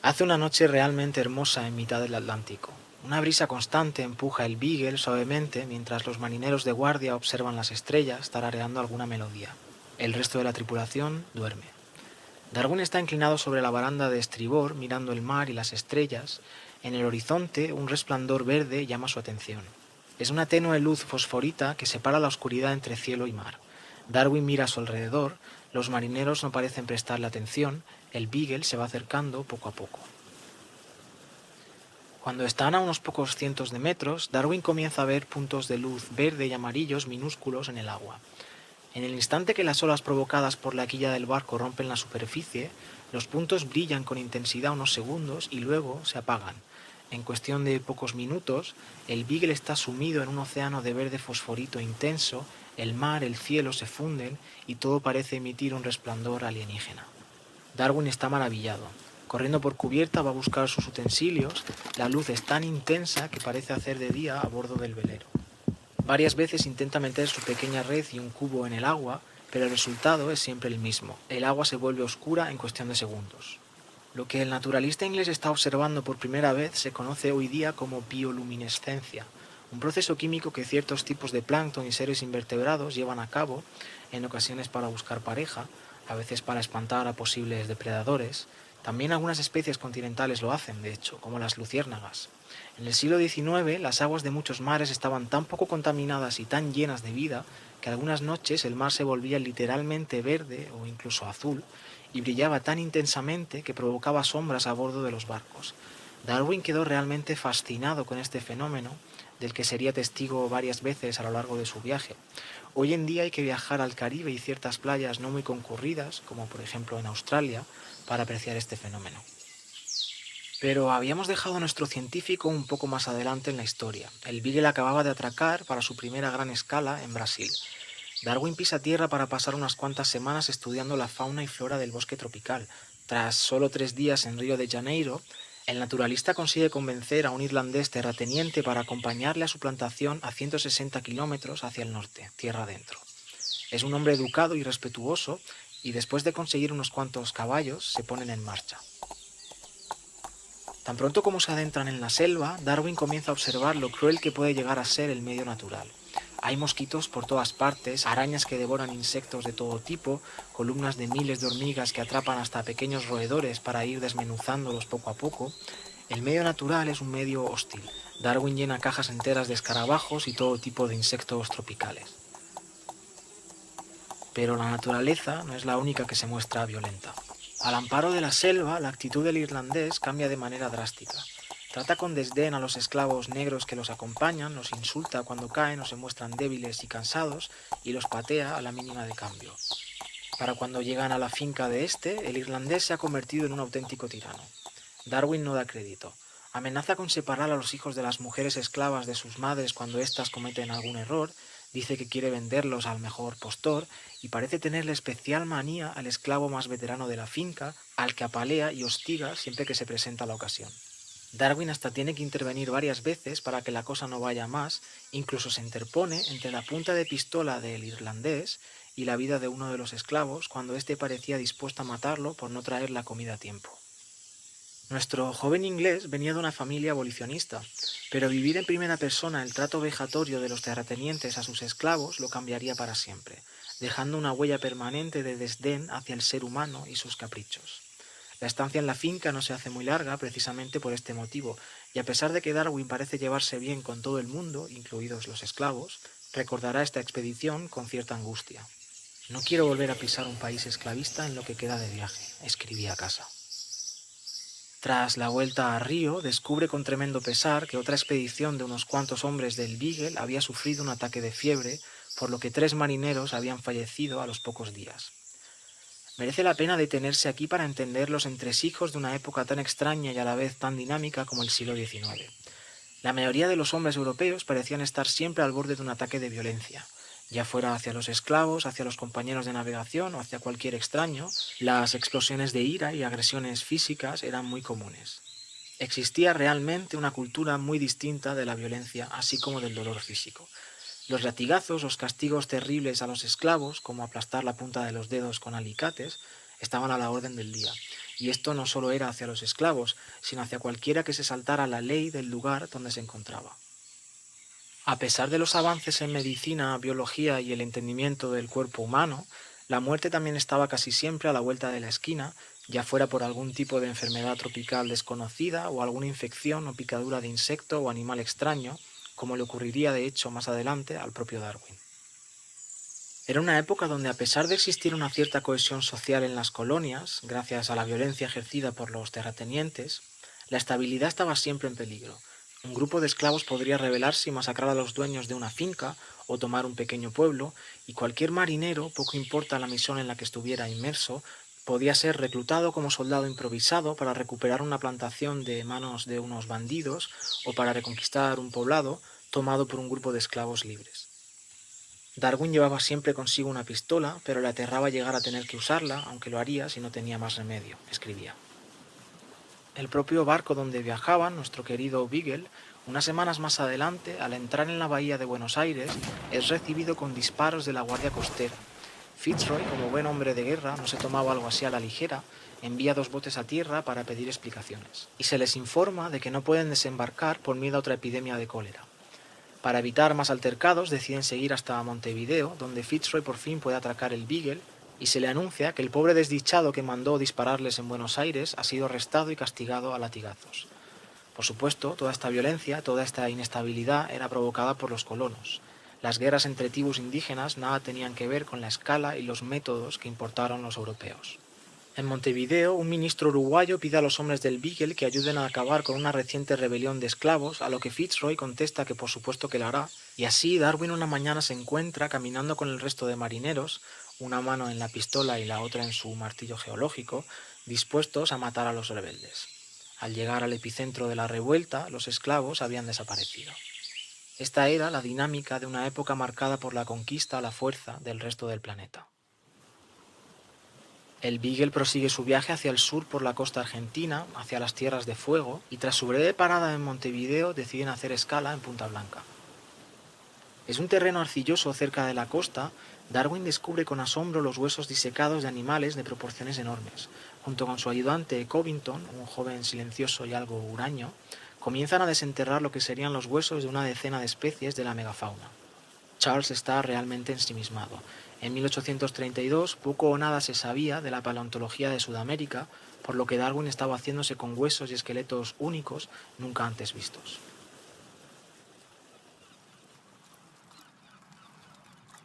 Hace una noche realmente hermosa en mitad del Atlántico. Una brisa constante empuja el Beagle suavemente mientras los marineros de guardia observan las estrellas tarareando alguna melodía. El resto de la tripulación duerme. Darwin está inclinado sobre la baranda de estribor mirando el mar y las estrellas. En el horizonte un resplandor verde llama su atención. Es una tenue luz fosforita que separa la oscuridad entre cielo y mar. Darwin mira a su alrededor, los marineros no parecen prestarle atención, el Beagle se va acercando poco a poco. Cuando están a unos pocos cientos de metros, Darwin comienza a ver puntos de luz verde y amarillos minúsculos en el agua. En el instante que las olas provocadas por la quilla del barco rompen la superficie, los puntos brillan con intensidad unos segundos y luego se apagan. En cuestión de pocos minutos, el Beagle está sumido en un océano de verde fosforito intenso, el mar, el cielo se funden y todo parece emitir un resplandor alienígena. Darwin está maravillado. Corriendo por cubierta va a buscar sus utensilios. La luz es tan intensa que parece hacer de día a bordo del velero. Varias veces intenta meter su pequeña red y un cubo en el agua, pero el resultado es siempre el mismo. El agua se vuelve oscura en cuestión de segundos. Lo que el naturalista inglés está observando por primera vez se conoce hoy día como bioluminescencia, un proceso químico que ciertos tipos de plancton y seres invertebrados llevan a cabo, en ocasiones para buscar pareja, a veces para espantar a posibles depredadores. También algunas especies continentales lo hacen, de hecho, como las luciérnagas. En el siglo XIX, las aguas de muchos mares estaban tan poco contaminadas y tan llenas de vida que algunas noches el mar se volvía literalmente verde o incluso azul y brillaba tan intensamente que provocaba sombras a bordo de los barcos. Darwin quedó realmente fascinado con este fenómeno, del que sería testigo varias veces a lo largo de su viaje. Hoy en día hay que viajar al Caribe y ciertas playas no muy concurridas, como por ejemplo en Australia, para apreciar este fenómeno. Pero habíamos dejado a nuestro científico un poco más adelante en la historia. El Beagle acababa de atracar para su primera gran escala en Brasil. Darwin pisa tierra para pasar unas cuantas semanas estudiando la fauna y flora del bosque tropical. Tras solo 3 días en Río de Janeiro, el naturalista consigue convencer a un irlandés terrateniente para acompañarle a su plantación a 160 kilómetros hacia el norte, tierra adentro. Es un hombre educado y respetuoso, y después de conseguir unos cuantos caballos, se ponen en marcha. Tan pronto como se adentran en la selva, Darwin comienza a observar lo cruel que puede llegar a ser el medio natural. Hay mosquitos por todas partes, arañas que devoran insectos de todo tipo, columnas de miles de hormigas que atrapan hasta pequeños roedores para ir desmenuzándolos poco a poco. El medio natural es un medio hostil. Darwin llena cajas enteras de escarabajos y todo tipo de insectos tropicales. Pero la naturaleza no es la única que se muestra violenta. Al amparo de la selva, la actitud del irlandés cambia de manera drástica. Trata con desdén a los esclavos negros que los acompañan, los insulta cuando caen o se muestran débiles y cansados y los patea a la mínima de cambio. Para cuando llegan a la finca de este, el irlandés se ha convertido en un auténtico tirano. Darwin no da crédito. Amenaza con separar a los hijos de las mujeres esclavas de sus madres cuando éstas cometen algún error, dice que quiere venderlos al mejor postor y parece tenerle especial manía al esclavo más veterano de la finca, al que apalea y hostiga siempre que se presenta la ocasión. Darwin hasta tiene que intervenir varias veces para que la cosa no vaya más, incluso se interpone entre la punta de pistola del irlandés y la vida de uno de los esclavos cuando éste parecía dispuesto a matarlo por no traer la comida a tiempo. Nuestro joven inglés venía de una familia abolicionista, pero vivir en primera persona el trato vejatorio de los terratenientes a sus esclavos lo cambiaría para siempre, dejando una huella permanente de desdén hacia el ser humano y sus caprichos. La estancia en la finca no se hace muy larga precisamente por este motivo, y a pesar de que Darwin parece llevarse bien con todo el mundo, incluidos los esclavos, recordará esta expedición con cierta angustia. No quiero volver a pisar un país esclavista en lo que queda de viaje, escribía a casa. Tras la vuelta a Río, descubre con tremendo pesar que otra expedición de unos cuantos hombres del Beagle había sufrido un ataque de fiebre, por lo que 3 marineros habían fallecido a los pocos días. Merece la pena detenerse aquí para entender los entresijos de una época tan extraña y a la vez tan dinámica como el siglo XIX. La mayoría de los hombres europeos parecían estar siempre al borde de un ataque de violencia. Ya fuera hacia los esclavos, hacia los compañeros de navegación o hacia cualquier extraño, las explosiones de ira y agresiones físicas eran muy comunes. Existía realmente una cultura muy distinta de la violencia, así como del dolor físico. Los latigazos, los castigos terribles a los esclavos, como aplastar la punta de los dedos con alicates, estaban a la orden del día, y esto no solo era hacia los esclavos, sino hacia cualquiera que se saltara la ley del lugar donde se encontraba. A pesar de los avances en medicina, biología y el entendimiento del cuerpo humano, la muerte también estaba casi siempre a la vuelta de la esquina, ya fuera por algún tipo de enfermedad tropical desconocida o alguna infección o picadura de insecto o animal extraño, como le ocurriría de hecho más adelante al propio Darwin. Era una época donde, a pesar de existir una cierta cohesión social en las colonias, gracias a la violencia ejercida por los terratenientes, la estabilidad estaba siempre en peligro. Un grupo de esclavos podría rebelarse y masacrar a los dueños de una finca o tomar un pequeño pueblo, y cualquier marinero, poco importa la misión en la que estuviera inmerso, podía ser reclutado como soldado improvisado para recuperar una plantación de manos de unos bandidos o para reconquistar un poblado tomado por un grupo de esclavos libres. Darwin llevaba siempre consigo una pistola, pero le aterraba llegar a tener que usarla, aunque lo haría si no tenía más remedio, escribía. El propio barco donde viajaban, nuestro querido Beagle, unas semanas más adelante, al entrar en la bahía de Buenos Aires, es recibido con disparos de la Guardia Costera. Fitzroy, como buen hombre de guerra, no se tomaba algo así a la ligera, envía 2 botes a tierra para pedir explicaciones, y se les informa de que no pueden desembarcar por miedo a otra epidemia de cólera. Para evitar más altercados, deciden seguir hasta Montevideo, donde Fitzroy por fin puede atracar el Beagle, y se le anuncia que el pobre desdichado que mandó dispararles en Buenos Aires ha sido arrestado y castigado a latigazos. Por supuesto, toda esta violencia, toda esta inestabilidad era provocada por los colonos. Las guerras entre tribus indígenas nada tenían que ver con la escala y los métodos que importaron los europeos. En Montevideo, un ministro uruguayo pide a los hombres del Beagle que ayuden a acabar con una reciente rebelión de esclavos, a lo que Fitzroy contesta que por supuesto que lo hará, y así Darwin una mañana se encuentra caminando con el resto de marineros, una mano en la pistola y la otra en su martillo geológico, dispuestos a matar a los rebeldes. Al llegar al epicentro de la revuelta, los esclavos habían desaparecido. Esta era la dinámica de una época marcada por la conquista a la fuerza del resto del planeta. El Beagle prosigue su viaje hacia el sur por la costa argentina, hacia las Tierras de Fuego, y tras su breve parada en Montevideo deciden hacer escala en Punta Blanca. Es un terreno arcilloso cerca de la costa. Darwin descubre con asombro los huesos disecados de animales de proporciones enormes. Junto con su ayudante Covington, un joven silencioso y algo huraño, comienzan a desenterrar lo que serían los huesos de una decena de especies de la megafauna. Charles está realmente ensimismado. En 1832 poco o nada se sabía de la paleontología de Sudamérica, por lo que Darwin estaba haciéndose con huesos y esqueletos únicos nunca antes vistos.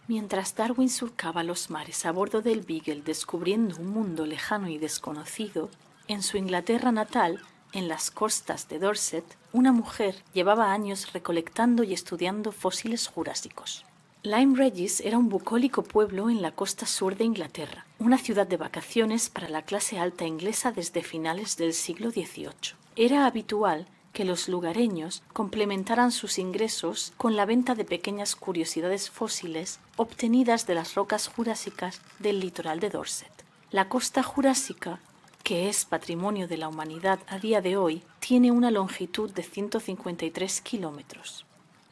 Mientras Darwin surcaba los mares a bordo del Beagle descubriendo un mundo lejano y desconocido, en su Inglaterra natal, en las costas de Dorset, una mujer llevaba años recolectando y estudiando fósiles jurásicos. Lyme Regis era un bucólico pueblo en la costa sur de Inglaterra, una ciudad de vacaciones para la clase alta inglesa desde finales del siglo XVIII. Era habitual que los lugareños complementaran sus ingresos con la venta de pequeñas curiosidades fósiles obtenidas de las rocas jurásicas del litoral de Dorset. La costa jurásica, que es patrimonio de la humanidad a día de hoy, tiene una longitud de 153 kilómetros.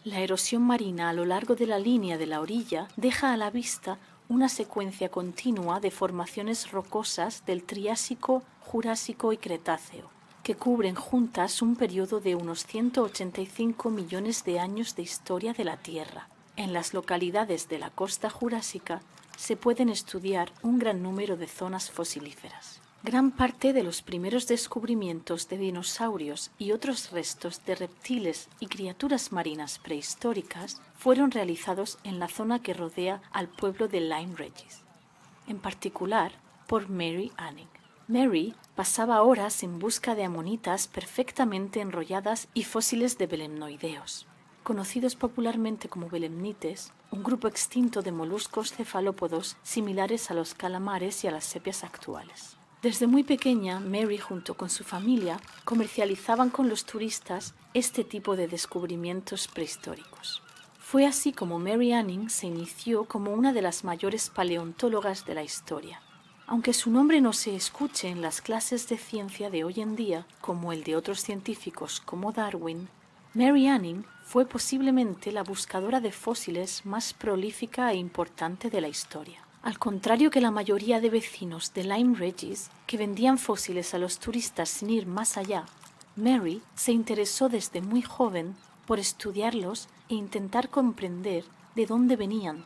La erosión marina a lo largo de la línea de la orilla deja a la vista una secuencia continua de formaciones rocosas del Triásico, Jurásico y Cretáceo, que cubren juntas un periodo de unos 185 millones de años de historia de la Tierra. En las localidades de la costa jurásica se pueden estudiar un gran número de zonas fosilíferas. Gran parte de los primeros descubrimientos de dinosaurios y otros restos de reptiles y criaturas marinas prehistóricas fueron realizados en la zona que rodea al pueblo de Lyme Regis, en particular por Mary Anning. Mary pasaba horas en busca de amonitas perfectamente enrolladas y fósiles de belemnoideos, conocidos popularmente como belemnites, un grupo extinto de moluscos cefalópodos similares a los calamares y a las sepias actuales. Desde muy pequeña, Mary junto con su familia comercializaban con los turistas este tipo de descubrimientos prehistóricos. Fue así como Mary Anning se inició como una de las mayores paleontólogas de la historia. Aunque su nombre no se escuche en las clases de ciencia de hoy en día, como el de otros científicos como Darwin, Mary Anning fue posiblemente la buscadora de fósiles más prolífica e importante de la historia. Al contrario que la mayoría de vecinos de Lyme Regis, que vendían fósiles a los turistas sin ir más allá, Mary se interesó desde muy joven por estudiarlos e intentar comprender de dónde venían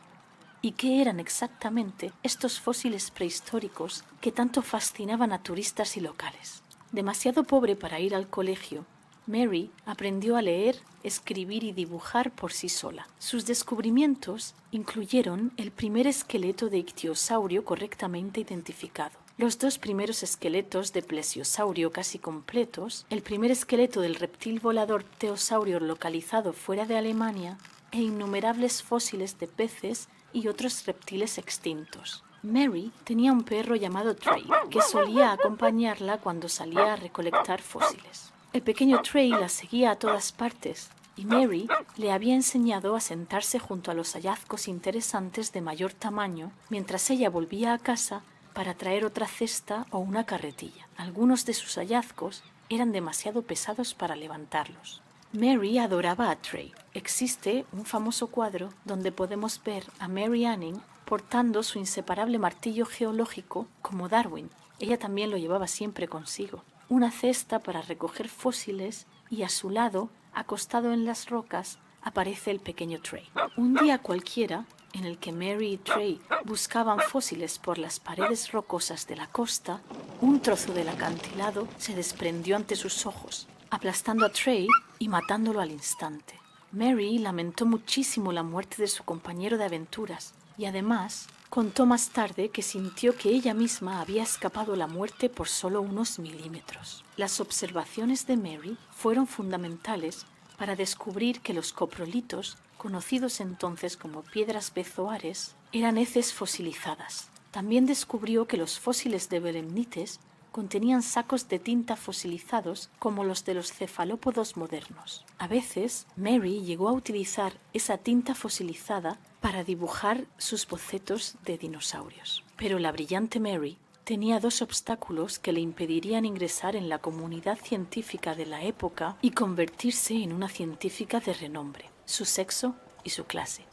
y qué eran exactamente estos fósiles prehistóricos que tanto fascinaban a turistas y locales. Demasiado pobre para ir al colegio, Mary aprendió a leer, escribir y dibujar por sí sola. Sus descubrimientos incluyeron el primer esqueleto de ictiosaurio correctamente identificado, los dos primeros esqueletos de plesiosaurio casi completos, el primer esqueleto del reptil volador pterosaurio localizado fuera de Alemania e innumerables fósiles de peces y otros reptiles extintos. Mary tenía un perro llamado Trey, que solía acompañarla cuando salía a recolectar fósiles. El pequeño Trey la seguía a todas partes y Mary le había enseñado a sentarse junto a los hallazgos interesantes de mayor tamaño mientras ella volvía a casa para traer otra cesta o una carretilla. Algunos de sus hallazgos eran demasiado pesados para levantarlos. Mary adoraba a Trey. Existe un famoso cuadro donde podemos ver a Mary Anning portando su inseparable martillo geológico como Darwin. Ella también lo llevaba siempre consigo. Una cesta para recoger fósiles y a su lado, acostado en las rocas, aparece el pequeño Trey. Un día cualquiera, en el que Mary y Trey buscaban fósiles por las paredes rocosas de la costa, un trozo del acantilado se desprendió ante sus ojos, aplastando a Trey y matándolo al instante. Mary lamentó muchísimo la muerte de su compañero de aventuras y además contó más tarde que sintió que ella misma había escapado a la muerte por solo unos milímetros. Las observaciones de Mary fueron fundamentales para descubrir que los coprolitos, conocidos entonces como piedras bezoares, eran heces fosilizadas. También descubrió que los fósiles de belemnites contenían sacos de tinta fosilizados como los de los cefalópodos modernos. A veces, Mary llegó a utilizar esa tinta fosilizada para dibujar sus bocetos de dinosaurios. Pero la brillante Mary tenía dos obstáculos que le impedirían ingresar en la comunidad científica de la época y convertirse en una científica de renombre: su sexo y su clase.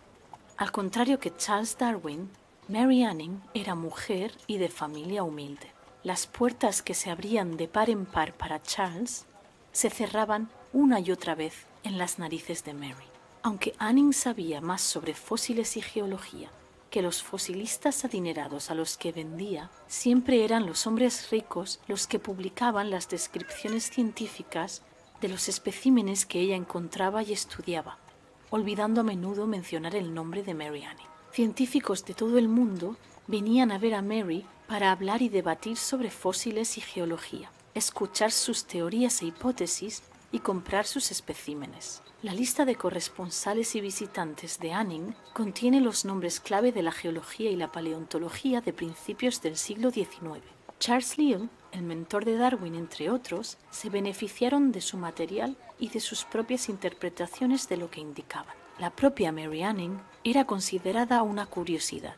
Al contrario que Charles Darwin, Mary Anning era mujer y de familia humilde. Las puertas que se abrían de par en par para Charles se cerraban una y otra vez en las narices de Mary. Aunque Anning sabía más sobre fósiles y geología que los fosilistas adinerados a los que vendía, siempre eran los hombres ricos los que publicaban las descripciones científicas de los especímenes que ella encontraba y estudiaba, olvidando a menudo mencionar el nombre de Mary Anning. Científicos de todo el mundo venían a ver a Mary para hablar y debatir sobre fósiles y geología, escuchar sus teorías e hipótesis y comprar sus especímenes. La lista de corresponsales y visitantes de Anning contiene los nombres clave de la geología y la paleontología de principios del siglo XIX. Charles Lyell, el mentor de Darwin, entre otros, se beneficiaron de su material y de sus propias interpretaciones de lo que indicaban. La propia Mary Anning era considerada una curiosidad.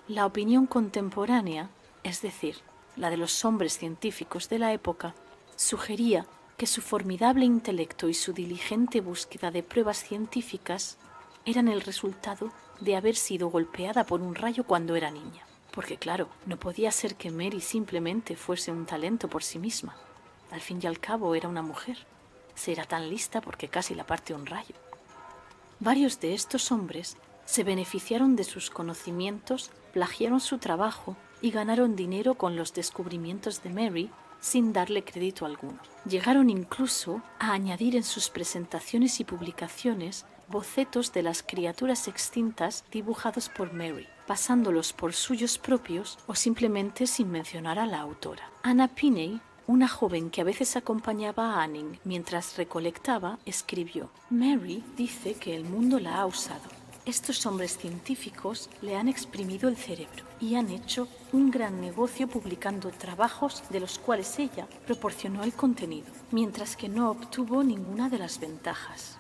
La opinión contemporánea, es decir, la de los hombres científicos de la época, sugería que su formidable intelecto y su diligente búsqueda de pruebas científicas eran el resultado de haber sido golpeada por un rayo cuando era niña. Porque claro, no podía ser que Mary simplemente fuese un talento por sí misma. Al fin y al cabo era una mujer. Se era tan lista porque casi la parte un rayo. Varios de estos hombres se beneficiaron de sus conocimientos, plagiaron su trabajo y ganaron dinero con los descubrimientos de Mary sin darle crédito alguno. Llegaron incluso a añadir en sus presentaciones y publicaciones bocetos de las criaturas extintas dibujados por Mary, pasándolos por suyos propios o simplemente sin mencionar a la autora. Anna Pinney, una joven que a veces acompañaba a Anning mientras recolectaba, escribió: Mary dice que el mundo la ha usado. Estos hombres científicos le han exprimido el cerebro y han hecho un gran negocio publicando trabajos de los cuales ella proporcionó el contenido, mientras que no obtuvo ninguna de las ventajas.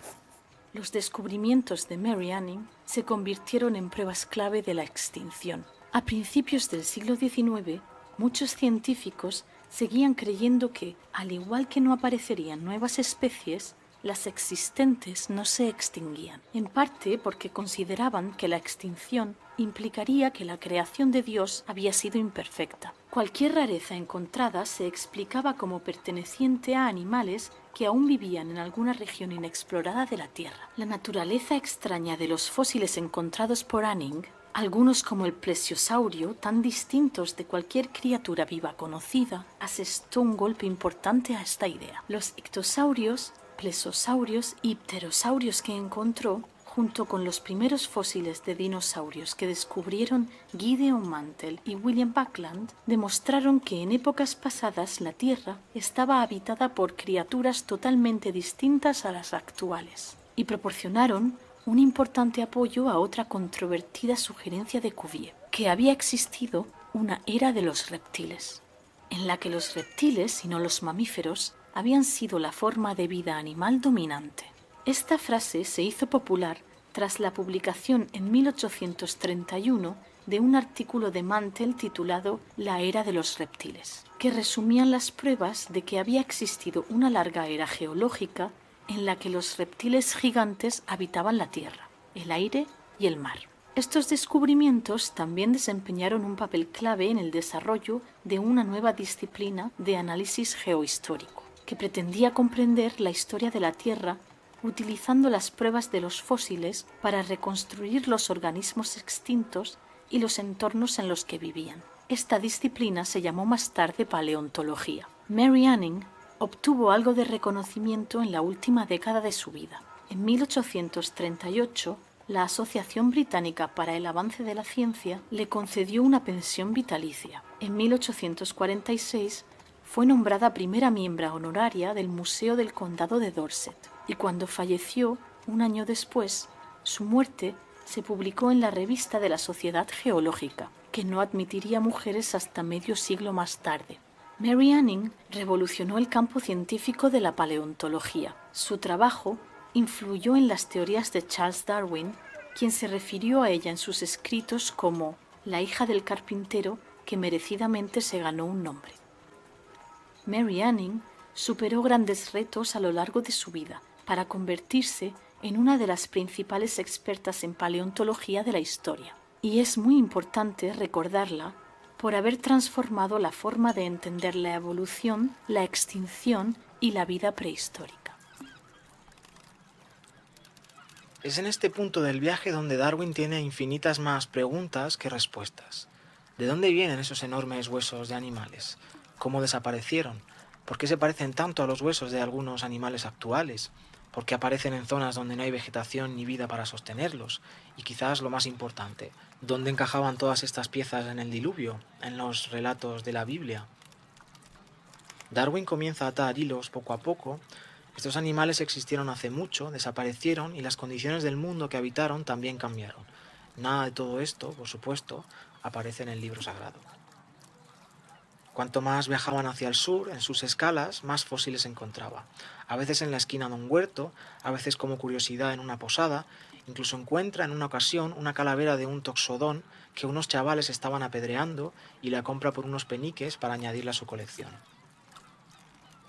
Los descubrimientos de Mary Anning se convirtieron en pruebas clave de la extinción. A principios del siglo XIX, muchos científicos seguían creyendo que, al igual que no aparecerían nuevas especies, las existentes no se extinguían, en parte porque consideraban que la extinción implicaría que la creación de Dios había sido imperfecta. Cualquier rareza encontrada se explicaba como perteneciente a animales que aún vivían en alguna región inexplorada de la Tierra. La naturaleza extraña de los fósiles encontrados por Anning, algunos como el plesiosaurio, tan distintos de cualquier criatura viva conocida, asestó un golpe importante a esta idea. Los ictosaurios, plesiosaurios y pterosaurios que encontró, junto con los primeros fósiles de dinosaurios que descubrieron Gideon Mantell y William Buckland, demostraron que en épocas pasadas la Tierra estaba habitada por criaturas totalmente distintas a las actuales, y proporcionaron un importante apoyo a otra controvertida sugerencia de Cuvier, que había existido una era de los reptiles, en la que los reptiles y no los mamíferos habían sido la forma de vida animal dominante. Esta frase se hizo popular tras la publicación en 1831 de un artículo de Mantell titulado La era de los reptiles, que resumían las pruebas de que había existido una larga era geológica en la que los reptiles gigantes habitaban la tierra, el aire y el mar. Estos descubrimientos también desempeñaron un papel clave en el desarrollo de una nueva disciplina de análisis geohistórico, que pretendía comprender la historia de la Tierra utilizando las pruebas de los fósiles para reconstruir los organismos extintos y los entornos en los que vivían. Esta disciplina se llamó más tarde paleontología. Mary Anning obtuvo algo de reconocimiento en la última década de su vida. En 1838, la Asociación Británica para el Avance de la Ciencia le concedió una pensión vitalicia. En 1846 fue nombrada primera miembro honoraria del Museo del Condado de Dorset, y cuando falleció, un año después, su muerte se publicó en la revista de la Sociedad Geológica, que no admitiría mujeres hasta medio siglo más tarde. Mary Anning revolucionó el campo científico de la paleontología. Su trabajo influyó en las teorías de Charles Darwin, quien se refirió a ella en sus escritos como la hija del carpintero que merecidamente se ganó un nombre. Mary Anning superó grandes retos a lo largo de su vida para convertirse en una de las principales expertas en paleontología de la historia. Y es muy importante recordarla por haber transformado la forma de entender la evolución, la extinción y la vida prehistórica. Es en este punto del viaje donde Darwin tiene infinitas más preguntas que respuestas. ¿De dónde vienen esos enormes huesos de animales? ¿Cómo desaparecieron? ¿Por qué se parecen tanto a los huesos de algunos animales actuales? ¿Por qué aparecen en zonas donde no hay vegetación ni vida para sostenerlos? Y quizás lo más importante, ¿dónde encajaban todas estas piezas en el diluvio, en los relatos de la Biblia? Darwin comienza a atar hilos poco a poco. Estos animales existieron hace mucho, desaparecieron y las condiciones del mundo que habitaron también cambiaron. Nada de todo esto, por supuesto, aparece en el libro sagrado. Cuanto más viajaban hacia el sur, en sus escalas, más fósiles encontraba. A veces en la esquina de un huerto, a veces como curiosidad en una posada, incluso encuentra en una ocasión una calavera de un toxodón que unos chavales estaban apedreando y la compra por unos peniques para añadirla a su colección.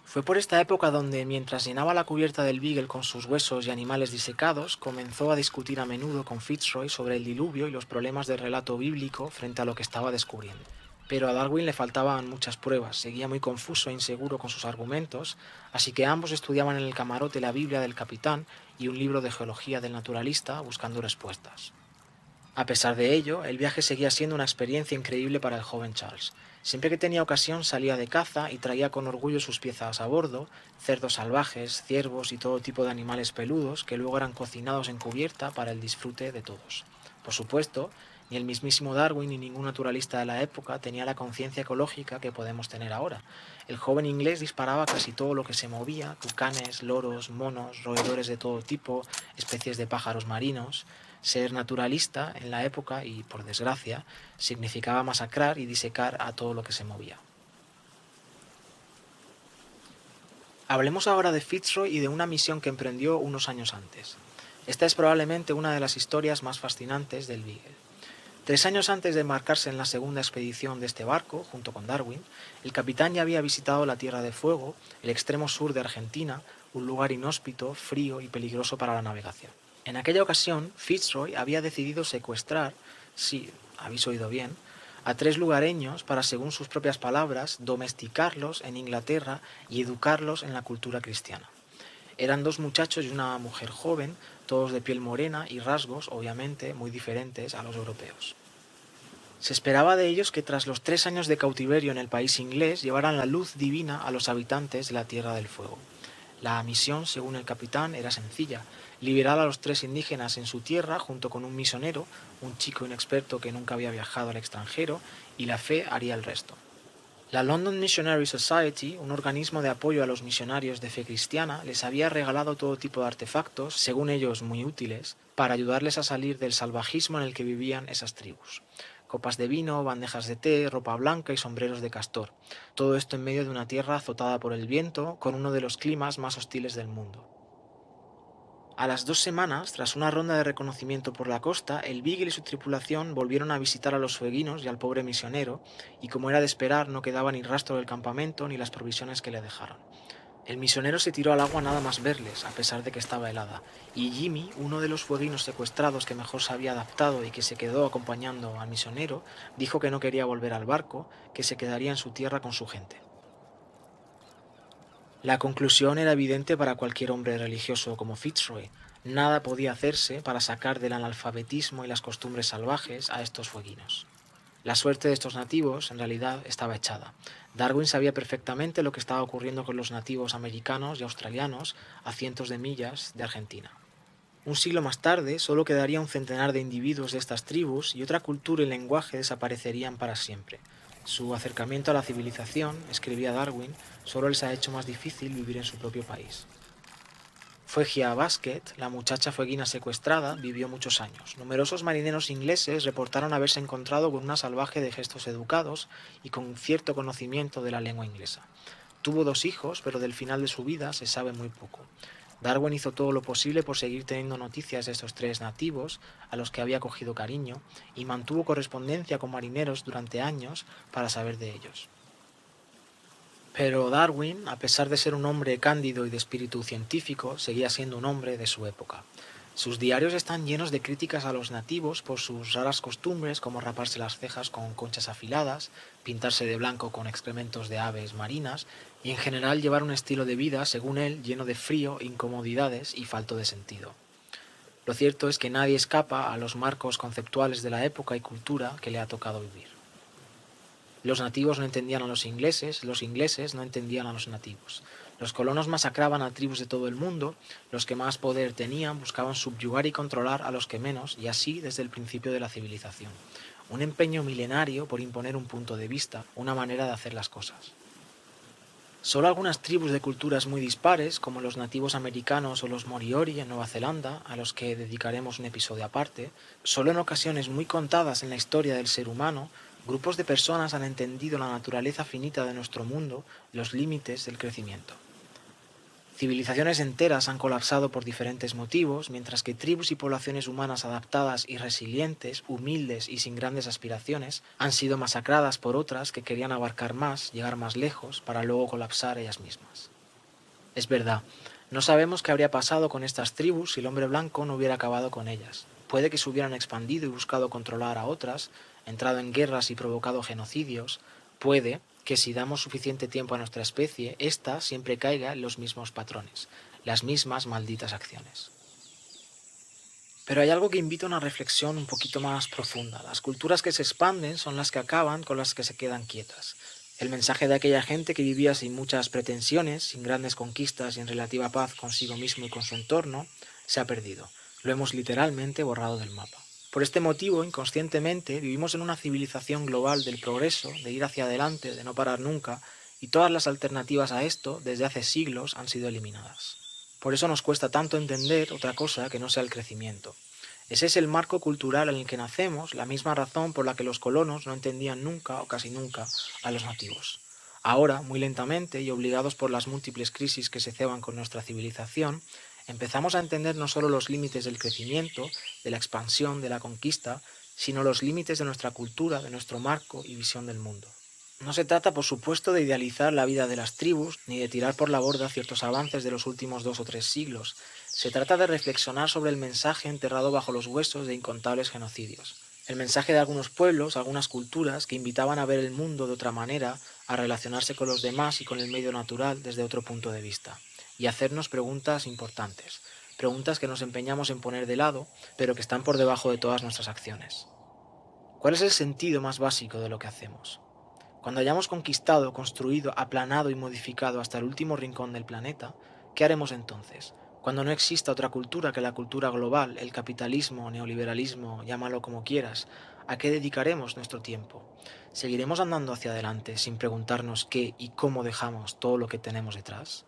Fue por esta época donde, mientras llenaba la cubierta del Beagle con sus huesos y animales disecados, comenzó a discutir a menudo con Fitzroy sobre el diluvio y los problemas del relato bíblico frente a lo que estaba descubriendo. Pero a Darwin le faltaban muchas pruebas, seguía muy confuso e inseguro con sus argumentos, así que ambos estudiaban en el camarote la Biblia del capitán y un libro de geología del naturalista buscando respuestas. A pesar de ello, el viaje seguía siendo una experiencia increíble para el joven Charles. Siempre que tenía ocasión salía de caza y traía con orgullo sus piezas a bordo, cerdos salvajes, ciervos y todo tipo de animales peludos que luego eran cocinados en cubierta para el disfrute de todos. Por supuesto, ni el mismísimo Darwin ni ningún naturalista de la época tenía la conciencia ecológica que podemos tener ahora. El joven inglés disparaba casi todo lo que se movía, tucanes, loros, monos, roedores de todo tipo, especies de pájaros marinos. Ser naturalista en la época, y por desgracia, significaba masacrar y disecar a todo lo que se movía. Hablemos ahora de Fitzroy y de una misión que emprendió unos años antes. Esta es probablemente una de las historias más fascinantes del Beagle. 3 años antes de embarcarse en la segunda expedición de este barco, junto con Darwin, el capitán ya había visitado la Tierra de Fuego, el extremo sur de Argentina, un lugar inhóspito, frío y peligroso para la navegación. En aquella ocasión, Fitzroy había decidido secuestrar, sí, habéis oído bien, a 3 lugareños para, según sus propias palabras, domesticarlos en Inglaterra y educarlos en la cultura cristiana. Eran 2 muchachos y una mujer joven, todos de piel morena y rasgos, obviamente, muy diferentes a los europeos. Se esperaba de ellos que tras los 3 años de cautiverio en el país inglés llevaran la luz divina a los habitantes de la Tierra del Fuego. La misión, según el capitán, era sencilla: liberar a los 3 indígenas en su tierra junto con un misionero, un chico inexperto que nunca había viajado al extranjero, y la fe haría el resto. La London Missionary Society, un organismo de apoyo a los misionarios de fe cristiana, les había regalado todo tipo de artefactos, según ellos muy útiles, para ayudarles a salir del salvajismo en el que vivían esas tribus. Copas de vino, bandejas de té, ropa blanca y sombreros de castor. Todo esto en medio de una tierra azotada por el viento, con uno de los climas más hostiles del mundo. A las 2 semanas, tras una ronda de reconocimiento por la costa, el Beagle y su tripulación volvieron a visitar a los fueguinos y al pobre misionero, y como era de esperar, no quedaba ni rastro del campamento ni las provisiones que le dejaron. El misionero se tiró al agua nada más verles, a pesar de que estaba helada, y Jimmy, uno de los fueguinos secuestrados que mejor se había adaptado y que se quedó acompañando al misionero, dijo que no quería volver al barco, que se quedaría en su tierra con su gente. La conclusión era evidente para cualquier hombre religioso como Fitzroy: nada podía hacerse para sacar del analfabetismo y las costumbres salvajes a estos fueguinos. La suerte de estos nativos, en realidad, estaba echada. Darwin sabía perfectamente lo que estaba ocurriendo con los nativos americanos y australianos a cientos de millas de Argentina. Un siglo más tarde, solo quedaría un centenar de individuos de estas tribus y otra cultura y lenguaje desaparecerían para siempre. Su acercamiento a la civilización, escribía Darwin, solo les ha hecho más difícil vivir en su propio país. Fuegia Basket, la muchacha fueguina secuestrada, vivió muchos años. Numerosos marineros ingleses reportaron haberse encontrado con una salvaje de gestos educados y con cierto conocimiento de la lengua inglesa. Tuvo 2 hijos, pero del final de su vida se sabe muy poco. Darwin hizo todo lo posible por seguir teniendo noticias de estos 3 nativos, a los que había cogido cariño, y mantuvo correspondencia con marineros durante años para saber de ellos. Pero Darwin, a pesar de ser un hombre cándido y de espíritu científico, seguía siendo un hombre de su época. Sus diarios están llenos de críticas a los nativos por sus raras costumbres, como raparse las cejas con conchas afiladas, pintarse de blanco con excrementos de aves marinas y en general llevar un estilo de vida, según él, lleno de frío, incomodidades y falto de sentido. Lo cierto es que nadie escapa a los marcos conceptuales de la época y cultura que le ha tocado vivir. Los nativos no entendían a los ingleses no entendían a los nativos. Los colonos masacraban a tribus de todo el mundo, los que más poder tenían buscaban subyugar y controlar a los que menos, y así desde el principio de la civilización. Un empeño milenario por imponer un punto de vista, una manera de hacer las cosas. Solo algunas tribus de culturas muy dispares, como los nativos americanos o los Moriori en Nueva Zelanda, a los que dedicaremos un episodio aparte, solo en ocasiones muy contadas en la historia del ser humano, grupos de personas han entendido la naturaleza finita de nuestro mundo, los límites del crecimiento. Civilizaciones enteras han colapsado por diferentes motivos, mientras que tribus y poblaciones humanas adaptadas y resilientes, humildes y sin grandes aspiraciones, han sido masacradas por otras que querían abarcar más, llegar más lejos, para luego colapsar ellas mismas. Es verdad, no sabemos qué habría pasado con estas tribus si el hombre blanco no hubiera acabado con ellas. Puede que se hubieran expandido y buscado controlar a otras, entrado en guerras y provocado genocidios. Puede que si damos suficiente tiempo a nuestra especie, ésta siempre caiga en los mismos patrones, las mismas malditas acciones. Pero hay algo que invita a una reflexión un poquito más profunda. Las culturas que se expanden son las que acaban con las que se quedan quietas. El mensaje de aquella gente que vivía sin muchas pretensiones, sin grandes conquistas y en relativa paz consigo mismo y con su entorno, se ha perdido. Lo hemos literalmente borrado del mapa. Por este motivo, inconscientemente, vivimos en una civilización global del progreso, de ir hacia adelante, de no parar nunca, y todas las alternativas a esto, desde hace siglos, han sido eliminadas. Por eso nos cuesta tanto entender otra cosa que no sea el crecimiento. Ese es el marco cultural en el que nacemos, la misma razón por la que los colonos no entendían nunca o casi nunca a los nativos. Ahora, muy lentamente y obligados por las múltiples crisis que se ceban con nuestra civilización, empezamos a entender no solo los límites del crecimiento, de la expansión, de la conquista, sino los límites de nuestra cultura, de nuestro marco y visión del mundo. No se trata, por supuesto, de idealizar la vida de las tribus, ni de tirar por la borda ciertos avances de los últimos 2 o 3 siglos. Se trata de reflexionar sobre el mensaje enterrado bajo los huesos de incontables genocidios. El mensaje de algunos pueblos, algunas culturas, que invitaban a ver el mundo de otra manera, a relacionarse con los demás y con el medio natural desde otro punto de vista, y hacernos preguntas importantes, preguntas que nos empeñamos en poner de lado, pero que están por debajo de todas nuestras acciones. ¿Cuál es el sentido más básico de lo que hacemos? Cuando hayamos conquistado, construido, aplanado y modificado hasta el último rincón del planeta, ¿qué haremos entonces? Cuando no exista otra cultura que la cultura global, el capitalismo, neoliberalismo, llámalo como quieras, ¿a qué dedicaremos nuestro tiempo? ¿Seguiremos andando hacia adelante sin preguntarnos qué y cómo dejamos todo lo que tenemos detrás?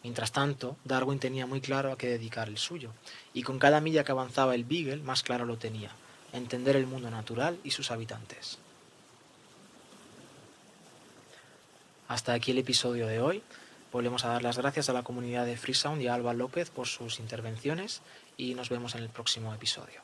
Mientras tanto, Darwin tenía muy claro a qué dedicar el suyo, y con cada milla que avanzaba el Beagle más claro lo tenía: entender el mundo natural y sus habitantes. Hasta aquí el episodio de hoy. Volvemos a dar las gracias a la comunidad de Freesound y a Alba López por sus intervenciones y nos vemos en el próximo episodio.